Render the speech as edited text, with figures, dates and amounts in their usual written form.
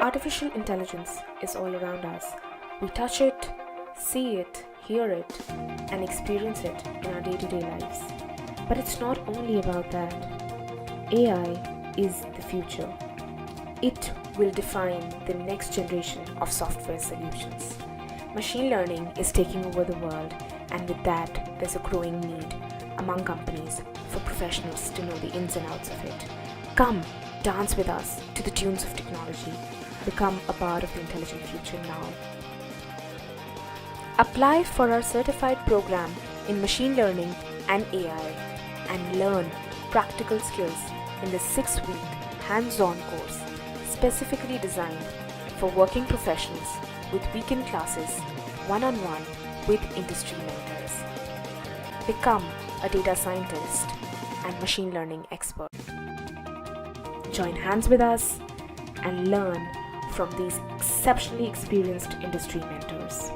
Artificial intelligence is all around us. We touch it, see it, hear it, and experience it in our day-to-day lives. But it's not only about that. AI is the future. It will define the next generation of software solutions. Machine learning is taking over the world, and with that, there's a growing need among companies for professionals to know the ins and outs of it. Come, dance with us to the tunes of technology. Become a part of the intelligent future now. Apply for our certified program in machine learning and AI and learn practical skills in the 6-week hands-on course specifically designed for working professionals with weekend classes, one-on-one with industry mentors. Become a data scientist and machine learning expert. Join hands with us and learn from these exceptionally experienced industry mentors.